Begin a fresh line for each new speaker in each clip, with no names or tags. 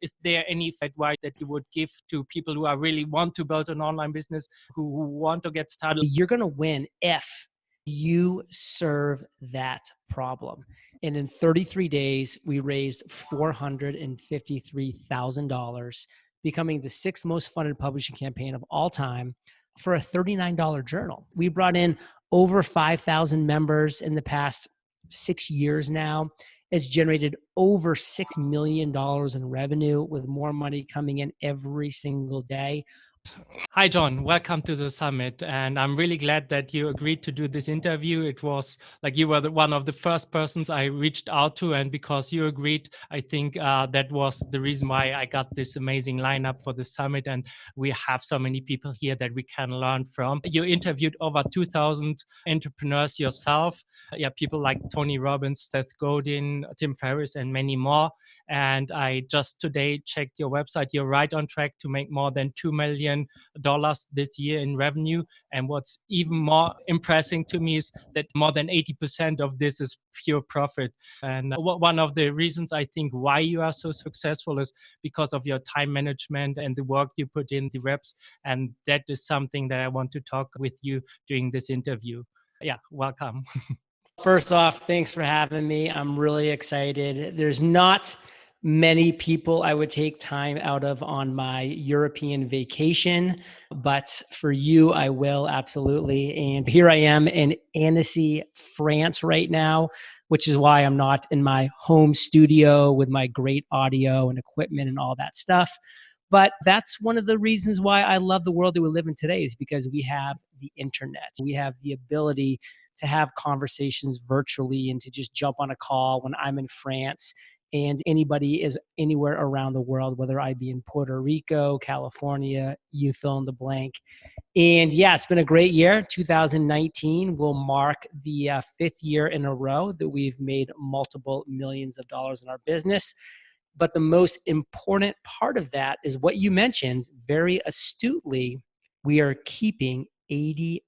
Is there any advice that you would give to people who are really want to build an online business, who want to get started?
You're going to win if you serve that problem. And in 33 days, we raised $453,000, becoming the sixth most funded publishing campaign of all time for a $39 journal. We brought in over 5,000 members in the past 6 years now. It's generated over $6 million in revenue, with more money coming in every single day.
Hi, John. Welcome to the summit. And I'm really glad that you agreed to do this interview. It was like you were one of the first persons I reached out to. And because you agreed, I think that was the reason why I got this amazing lineup for the summit. And we have so many people here that we can learn from. You interviewed over 2,000 entrepreneurs yourself. Yeah, people like Tony Robbins, Seth Godin, Tim Ferriss, and many more. And I just today checked your website. You're right on track to make more than $2 million this year in revenue. And what's even more impressive to me is that more than 80% of this is pure profit. And one of the reasons I think why you are so successful is because of your time management and the work you put in the reps. And that is something that I want to talk with you during this interview. Yeah, welcome.
First off, thanks for having me. I'm really excited. There's not many people I would take time out of on my European vacation, but for you, I will absolutely. And here I am in Annecy, France right now, which is why I'm not in my home studio with my great audio and equipment and all that stuff. But that's one of the reasons why I love the world that we live in today, is because we have the internet. We have the ability to have conversations virtually and to just jump on a call when I'm in France and anybody is anywhere around the world, whether I be in Puerto Rico, California, you fill in the blank. And yeah, it's been a great year. 2019 will mark the fifth year in a row that we've made multiple millions of dollars in our business. But the most important part of that is what you mentioned very astutely. We are keeping 80%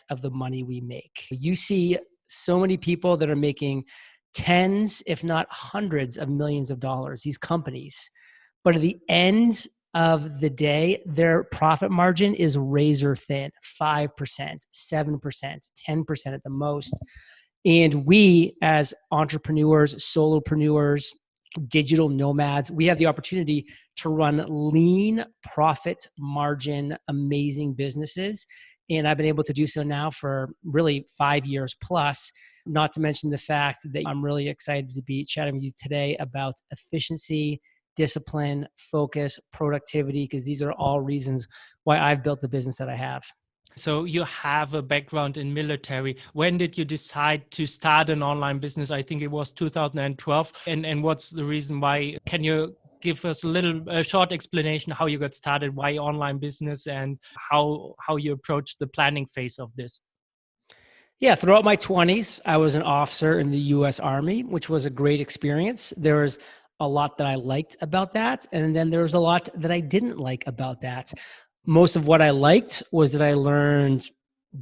of the money we make. You see so many people that are making tens, if not hundreds of millions of dollars, these companies. But at the end of the day, their profit margin is razor thin, 5%, 7%, 10% at the most. And we, as entrepreneurs, solopreneurs, digital nomads, we have the opportunity to run lean, profit margin, amazing businesses. And I've been able to do so now for really 5 years plus, not to mention the fact that I'm really excited to be chatting with you today about efficiency, discipline, focus, productivity, because these are all reasons why I've built the business that I have.
So you have a background in military. When did you decide to start an online business? I think it was 2012. And what's the reason why? Can you give us a short explanation how you got started, why online business, and how you approached the planning phase of this?
Yeah, throughout my 20s, I was an officer in the U.S. Army, which was a great experience. There was a lot that I liked about that, and then there was a lot that I didn't like about that. Most of what I liked was that I learned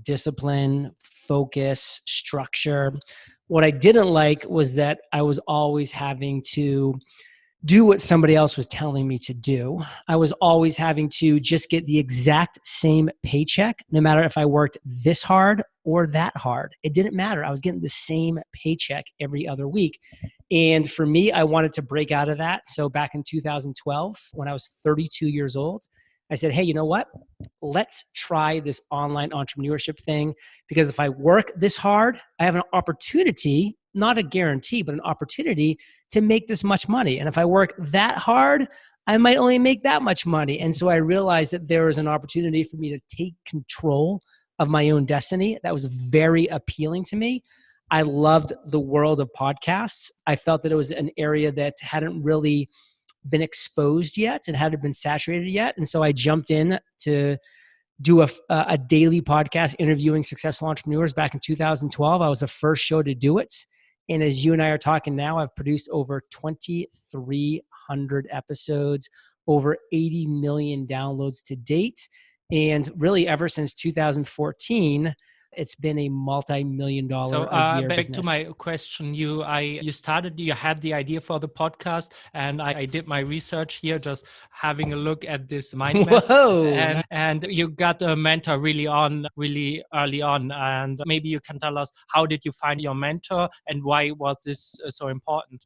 discipline, focus, structure. What I didn't like was that I was always having to do what somebody else was telling me to do. I was always having to just get the exact same paycheck, no matter if I worked this hard or that hard. It didn't matter. I was getting the same paycheck every other week. And for me, I wanted to break out of that. So back in 2012, when I was 32 years old, I said, hey, you know what? Let's try this online entrepreneurship thing, because if I work this hard, I have an opportunity, not a guarantee, but an opportunity to make this much money. And if I work that hard, I might only make that much money. And so I realized that there was an opportunity for me to take control of my own destiny. That was very appealing to me. I loved the world of podcasts. I felt that it was an area that hadn't really been exposed yet and hadn't been saturated yet. And so I jumped in to do a daily podcast interviewing successful entrepreneurs back in 2012. I was the first show to do it. And as you and I are talking now, I've produced over 2,300 episodes, over 80 million downloads to date. And really ever since 2014, it's been a multi-million
So
dollar a year
back to
business.
my question, you had the idea for the podcast, and I did my research here, just having a look at this mind map,
Whoa.
and you got a mentor really early on, and maybe you can tell us, how did you find your mentor and why was this so important?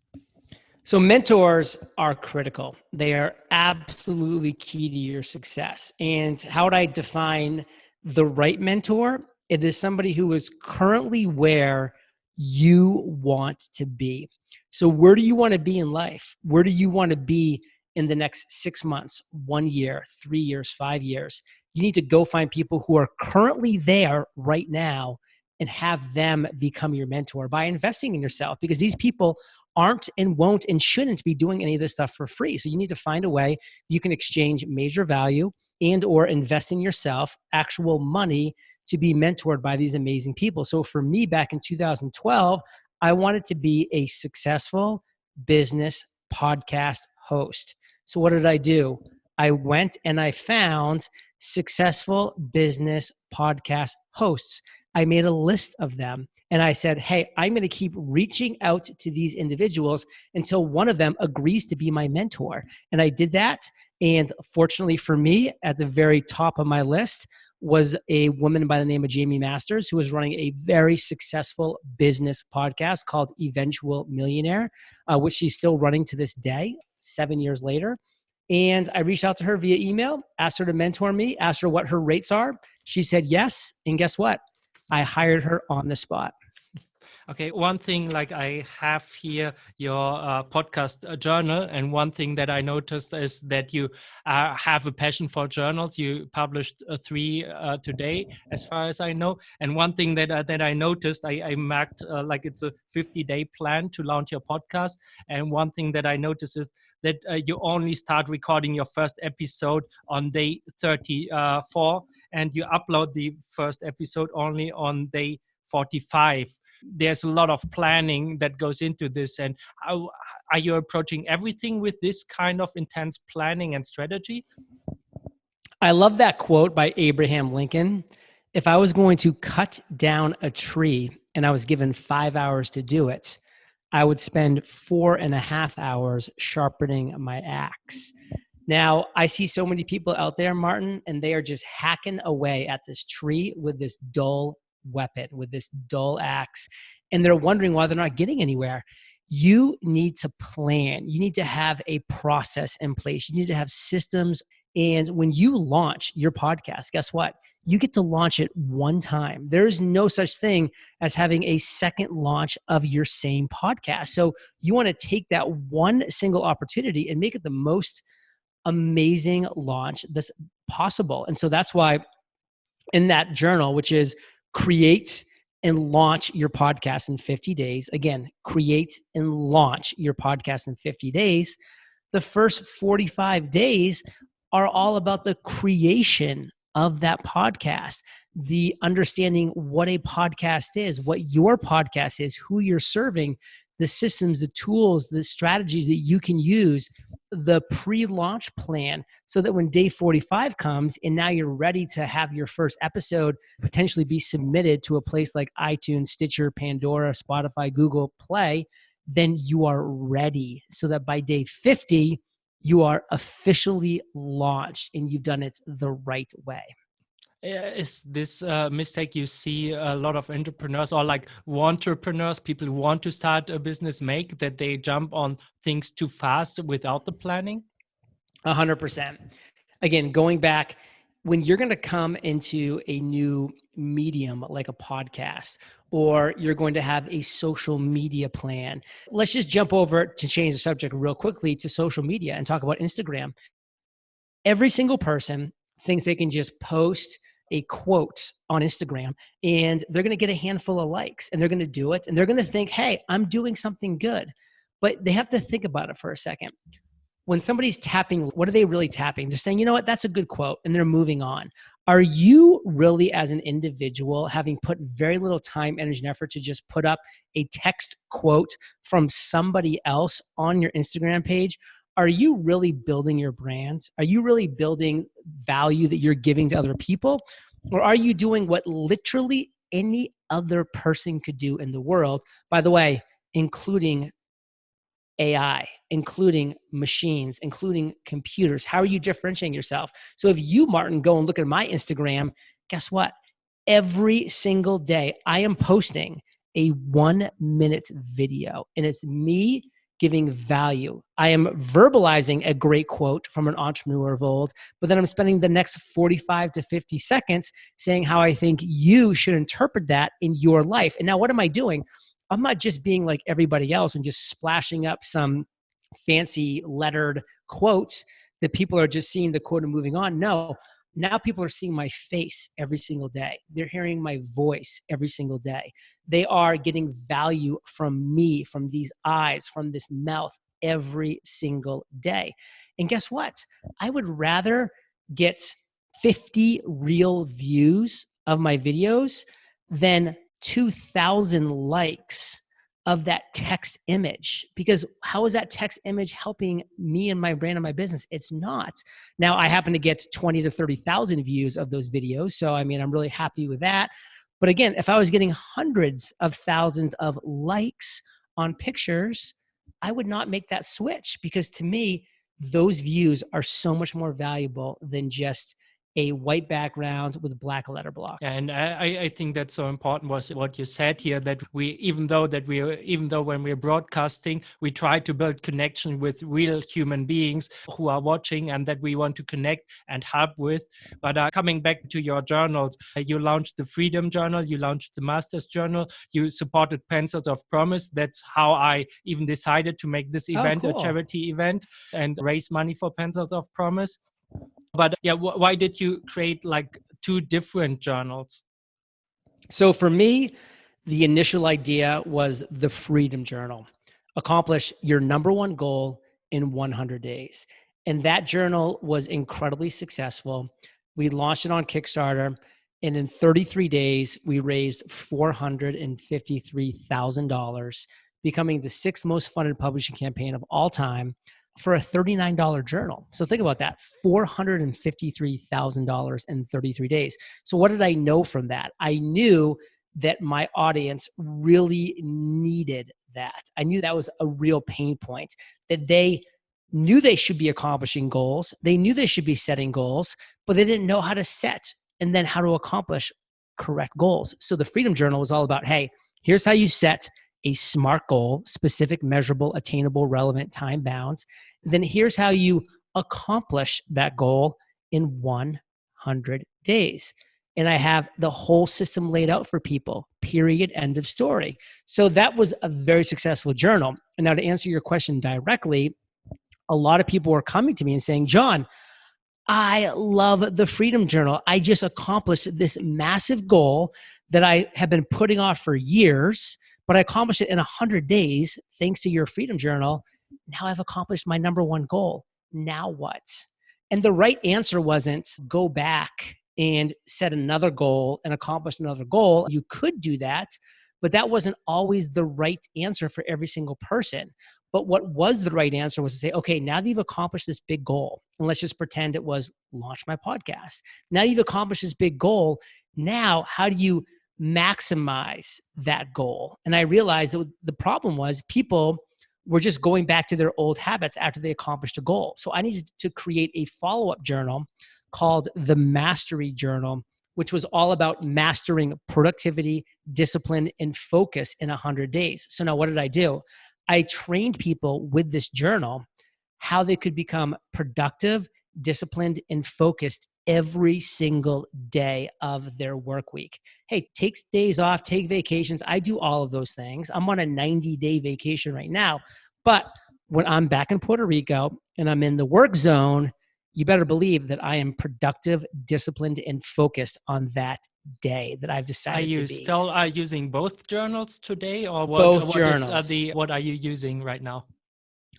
So mentors are critical. They are absolutely key to your success. And how would I define the right mentor? It is somebody who is currently where you want to be. So where do you want to be in life? Where do you want to be in the next 6 months, 1 year, 3 years, 5 years? You need to go find people who are currently there right now and have them become your mentor by investing in yourself, because these people aren't and won't and shouldn't be doing any of this stuff for free. So you need to find a way you can exchange major value and or invest in yourself, actual money, to be mentored by these amazing people. So for me, back in 2012, I wanted to be a successful business podcast host. So what did I do? I went and I found successful business podcast hosts. I made a list of them. And I said, hey, I'm going to keep reaching out to these individuals until one of them agrees to be my mentor. And I did that. And fortunately for me, at the very top of my list was a woman by the name of Jamie Masters, who was running a very successful business podcast called Eventual Millionaire, which she's still running to this day, 7 years later. And I reached out to her via email, asked her to mentor me, asked her what her rates are. She said yes. And guess what? I hired her on the spot.
Okay, one thing, like, I have here your podcast journal, and one thing that I noticed is that you have a passion for journals. You published 3 today, as far as I know. And one thing that I noticed, I marked like it's a 50-day plan to launch your podcast. And one thing that I noticed is that you only start recording your first episode on day 34, and you upload the first episode only on day 45. There's a lot of planning that goes into this. And how are you approaching everything with this kind of intense planning and strategy?
I love that quote by Abraham Lincoln. If I was going to cut down a tree and I was given 5 hours to do it, I would spend 4.5 hours sharpening my axe. Now, I see so many people out there, Martin, and they are just hacking away at this tree with this dull weapon, with this dull axe, and they're wondering why they're not getting anywhere. You need to plan. You need to have a process in place. You need to have systems. And when you launch your podcast, guess what? You get to launch it one time. There is no such thing as having a second launch of your same podcast. So you want to take that one single opportunity and make it the most amazing launch that's possible. And so that's why in that journal, which is create and launch your podcast in 50 days. Again, create and launch your podcast in 50 days. The first 45 days are all about the creation of that podcast, the understanding what a podcast is, what your podcast is, who you're serving, the systems, the tools, the strategies that you can use, the pre-launch plan, so that when day 45 comes and now you're ready to have your first episode potentially be submitted to a place like iTunes, Stitcher, Pandora, Spotify, Google Play, then you are ready, so that by day 50, you are officially launched and you've done it the right way.
Is this a mistake you see a lot of entrepreneurs, or like entrepreneurs, people who want to start a business, make, that they jump on things too fast without the planning?
100%. Again, going back, when you're going to come into a new medium like a podcast, or you're going to have a social media plan, let's just jump over to change the subject real quickly to social media and talk about Instagram. Every single person thinks they can just post a quote on Instagram and they're going to get a handful of likes, and they're going to do it. And they're going to think, hey, I'm doing something good. But they have to think about it for a second. When somebody's tapping, what are they really tapping? They're saying, you know what, that's a good quote, and they're moving on. Are you really, as an individual, having put very little time, energy, and effort to just put up a text quote from somebody else on your Instagram page? Are you really building your brand? Are you really building value that you're giving to other people? Or are you doing what literally any other person could do in the world. By the way, including AI, including machines, including computers. How are you differentiating yourself? So if you, Martin, go and look at my Instagram, guess what? Every single day, I am posting a 1-minute video, and it's me giving value. I am verbalizing a great quote from an entrepreneur of old, but then I'm spending the next 45 to 50 seconds saying how I think you should interpret that in your life. And now what am I doing? I'm not just being like everybody else and just splashing up some fancy lettered quotes that people are just seeing the quote and moving on. No, now people are seeing my face every single day. They're hearing my voice every single day. They are getting value from me, from these eyes, from this mouth every single day. And guess what? I would rather get 50 real views of my videos than 2,000 likes of that text image, because how is that text image helping me and my brand and my business? It's not. Now I happen to get 20 to 30,000 views of those videos. So, I mean, I'm really happy with that. But again, if I was getting hundreds of thousands of likes on pictures, I would not make that switch, because to me, those views are so much more valuable than just a white background with black letter blocks.
And I think that's so important was what you said here, that even though when we're broadcasting, we try to build connection with real human beings who are watching and that we want to connect and help with. But coming back to your journals, you launched the Freedom Journal, you launched the Masters Journal, you supported Pencils of Promise. That's how I even decided to make this event a charity event and raise money for Pencils of Promise. But yeah, why did you create like 2 different journals?
So for me, the initial idea was the Freedom Journal. Accomplish your number one goal in 100 days. And that journal was incredibly successful. We launched it on Kickstarter, and in 33 days, we raised $453,000, becoming the 6th most funded publishing campaign of all time for a $39 journal. So think about that, $453,000 in 33 days. So what did I know from that? I knew that my audience really needed that. I knew that was a real pain point, that they knew they should be accomplishing goals. They knew they should be setting goals, but they didn't know how to set and then how to accomplish correct goals. So the Freedom Journal was all about, hey, here's how you set a SMART goal: specific, measurable, attainable, relevant, time bounds. Then here's how you accomplish that goal in 100 days. And I have the whole system laid out for people, period, end of story. So that was a very successful journal. And now to answer your question directly, a lot of people were coming to me and saying, John, I love the Freedom Journal. I just accomplished this massive goal that I have been putting off for years, but I accomplished it in 100 days thanks to your Freedom Journal. Now I've accomplished my number one goal. Now what? And the right answer wasn't go back and set another goal and accomplish another goal. You could do that, but that wasn't always the right answer for every single person. But what was the right answer was to say, okay, now that you've accomplished this big goal, and let's just pretend it was launch my podcast. Now you've accomplished this big goal. Now, how do you maximize that goal? And I realized that the problem was people were just going back to their old habits after they accomplished a goal. So I needed to create a follow-up journal called the Mastery Journal, which was all about mastering productivity, discipline, and focus in 100 days. So now what did I do? I trained people with this journal how they could become productive, disciplined, and focused every single day of their work week. Hey, take days off, take vacations. I do all of those things. I'm on a 90-day vacation right now. But when I'm back in Puerto Rico and I'm in the work zone, you better believe that I am productive, disciplined, and focused on that day that I've decided to be.
Are you still using both journals today, or
both journals?
What are you using right now?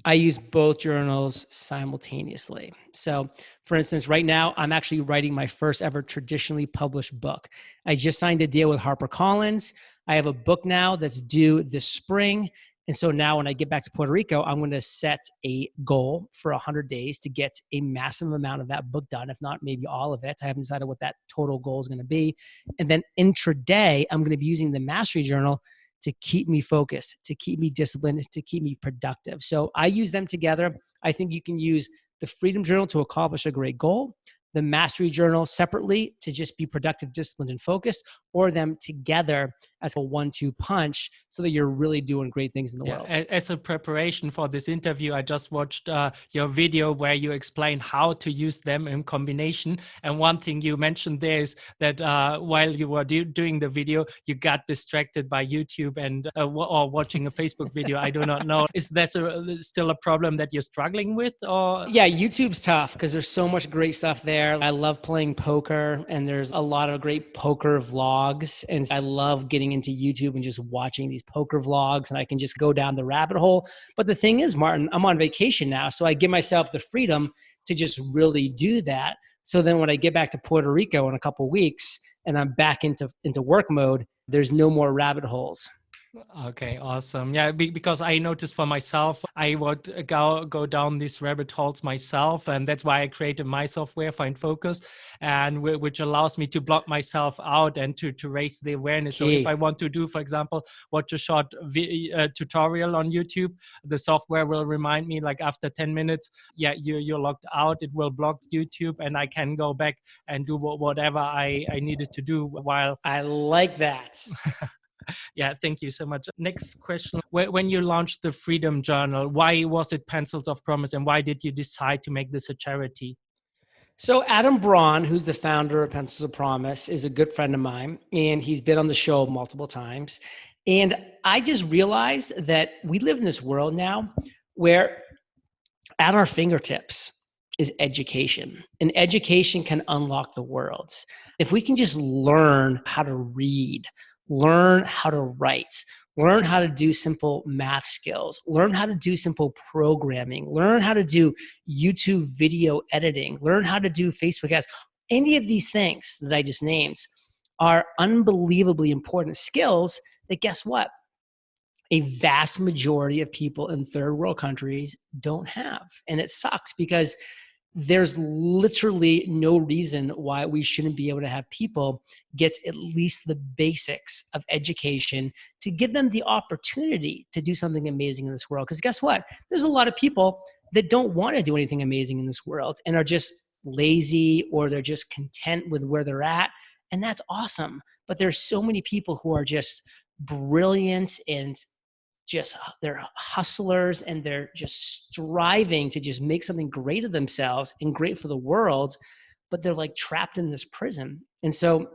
I use both journals simultaneously. So for instance, right now, I'm actually writing my first ever traditionally published book. I just signed a deal with HarperCollins. I have a book now that's due this spring. And so now when I get back to Puerto Rico, I'm going to set a goal for 100 days to get a massive amount of that book done, if not maybe all of it. I haven't decided what that total goal is going to be. And then intraday, I'm going to be using the Mastery Journal to keep me focused, to keep me disciplined, to keep me productive. So I use them together. I think you can use the Freedom Journal to accomplish a great goal, the Mastery Journal separately to just be productive, disciplined, and focused, or them together as a 1-2 punch so that you're really doing great things in the world.
As a preparation for this interview, I just watched your video where you explain how to use them in combination. And one thing you mentioned there is that while you were doing the video, you got distracted by YouTube and or watching a Facebook video. I do not know. Is that still a problem that you're struggling with? Or
yeah, YouTube's tough because there's so much great stuff there. I love playing poker, and there's a lot of great poker vlogs. And I love getting into YouTube and just watching these poker vlogs, and I can just go down the rabbit hole. But the thing is, Martin, I'm on vacation now, so I give myself the freedom to just really do that. So then when I get back to Puerto Rico in a couple of weeks and I'm back into work mode, there's no more rabbit holes.
Okay, awesome. Yeah, because I noticed for myself, I would go down these rabbit holes myself, and that's why I created my software, Find Focus, and which allows me to block myself out and to raise the awareness. So if I want to do, for example, watch a short tutorial on YouTube, the software will remind me like after 10 minutes, yeah, you're logged out. It will block YouTube, and I can go back and do whatever I needed to do while.
I like that.
Yeah, thank you so much. Next question. When you launched the Freedom Journal, why was it Pencils of Promise, and why did you decide to make this a charity?
So Adam Braun, who's the founder of Pencils of Promise, is a good friend of mine, and he's been on the show multiple times. And I just realized that we live in this world now where at our fingertips is education, and education can unlock the world. If we can just learn how to read, learn how to write, learn how to do simple math skills, learn how to do simple programming, learn how to do YouTube video editing, learn how to do Facebook ads. Any of these things that I just named are unbelievably important skills that, guess what? A vast majority of people in third world countries don't have. And it sucks because there's literally no reason why we shouldn't be able to have people get at least the basics of education to give them the opportunity to do something amazing in this world. Because guess what? There's a lot of people that don't want to do anything amazing in this world and are just lazy, or they're just content with where they're at. And that's awesome. But there's so many people who are just brilliant and just they're hustlers, and they're just striving to just make something great of themselves and great for the world, but they're like trapped in this prison. And so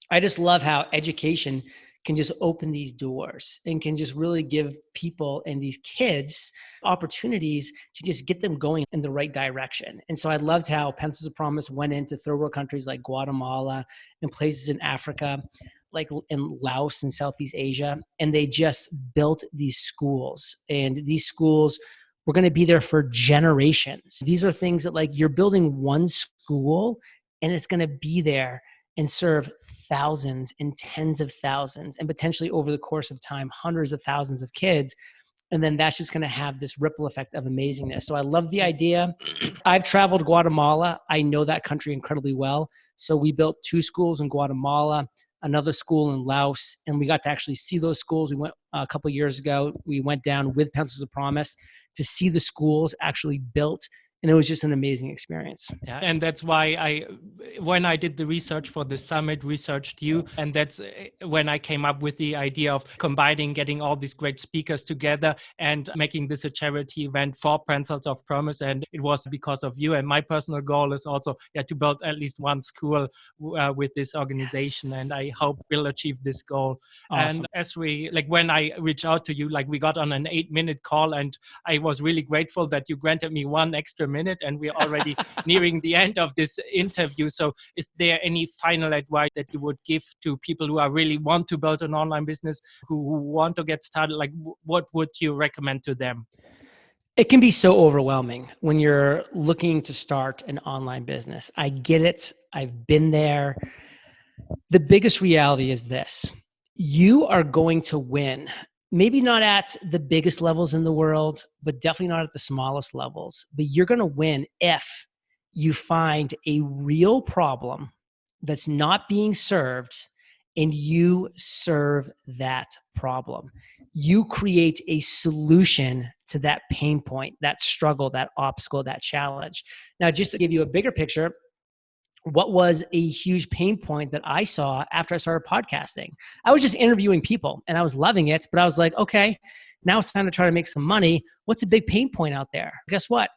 I just love how education can just open these doors and can just really give people and these kids opportunities to just get them going in the right direction. And so I loved how Pencils of Promise went into third world countries like Guatemala and places in Africa, like in Laos and Southeast Asia, and they just built these schools, and these schools were going to be there for generations. These are things that, like, you're building one school and it's going to be there and serve thousands and tens of thousands, and potentially over the course of time, hundreds of thousands of kids. And then that's just going to have this ripple effect of amazingness. So I love the idea. I've traveled Guatemala. I know that country incredibly well. So we built 2 schools in Guatemala, another school in Laos, and we got to actually see those schools. We went a couple of years ago. We went down with Pencils of Promise to see the schools actually built, and it was just an amazing experience.
Yeah, and that's why when I did the research for the summit, researched you, and that's when I came up with the idea of getting all these great speakers together and making this a charity event for Pencils of Promise. And it was because of you. And my personal goal is also to build at least one school with this organization, and I hope we'll achieve this goal.
Awesome.
And as when I reached out to you, we got on an 8-minute call, and I was really grateful that you granted me 1 extra minute, and we're already nearing the end of this interview. So is there any final advice that you would give to people who really want to build an online business, who want to get started? What would you recommend to them?
It can be so overwhelming when you're looking to start an online business. I get it. I've been there. The biggest reality is this: you are going to win maybe not at the biggest levels in the world, but definitely not at the smallest levels. But you're going to win if you find a real problem that's not being served and you serve that problem. You create a solution to that pain point, that struggle, that obstacle, that challenge. Now, just to give you a bigger picture, what was a huge pain point that I saw after I started podcasting? I was just interviewing people and I was loving it, but I was like, okay, now it's time to try to make some money. What's a big pain point out there? Guess what?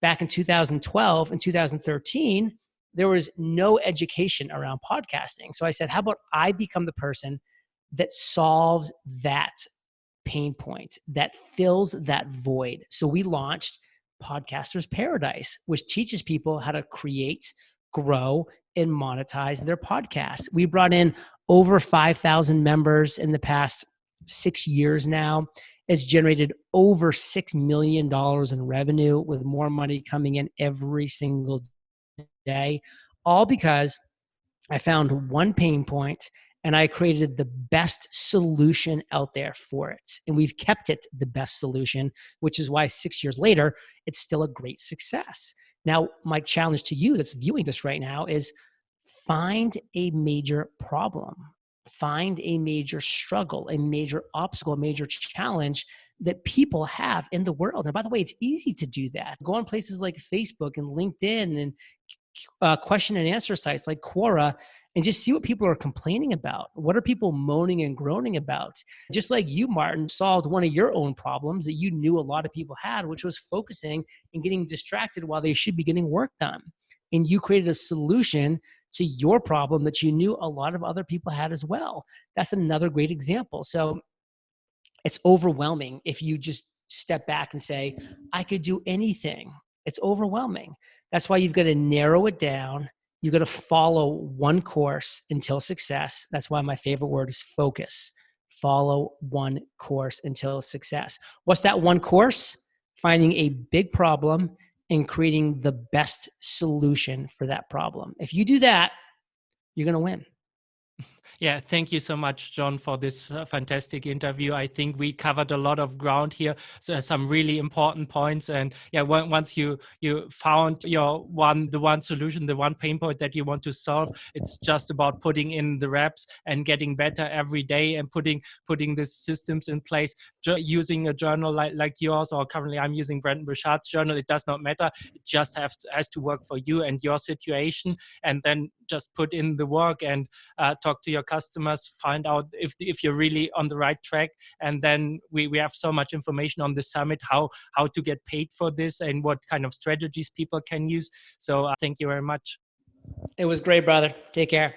Back in 2012 and 2013, there was no education around podcasting. So I said, how about I become the person that solves that pain point, that fills that void? So we launched Podcaster's Paradise, which teaches people how to create, grow, and monetize their podcast. We brought in over 5,000 members in the past 6 years now. It's generated over $6 million in revenue, with more money coming in every single day, all because I found one pain point and I created the best solution out there for it. And we've kept it the best solution, which is why 6 years later, it's still a great success. Now, my challenge to you that's viewing this right now is find a major problem, find a major struggle, a major obstacle, a major challenge that people have in the world. And by the way, it's easy to do that. Go on places like Facebook and LinkedIn and question and answer sites like Quora and just see what people are complaining about. What are people moaning and groaning about? Just like you, Martin, solved one of your own problems that you knew a lot of people had, which was focusing and getting distracted while they should be getting work done. And you created a solution to your problem that you knew a lot of other people had as well. That's another great example. So it's overwhelming if you just step back and say, I could do anything. It's overwhelming. That's why you've got to narrow it down. You've got to follow one course until success. That's why my favorite word is focus. Follow one course until success. What's that one course? Finding a big problem and creating the best solution for that problem. If you do that, you're going to win.
Yeah, thank you so much, John, for this fantastic interview. I think we covered a lot of ground here. So some really important points. And yeah, once you found the one solution, the one pain point that you want to solve, it's just about putting in the reps and getting better every day and putting the systems in place. Using a journal like yours, or currently I'm using Brendon Burchard's journal. It does not matter. It just has to work for you and your situation, and then just put in the work and talk to your customers, find out if you're really on the right track. And then we have so much information on the summit, how to get paid for this and what kind of strategies people can use. So thank you very much.
It was great, brother. Take care.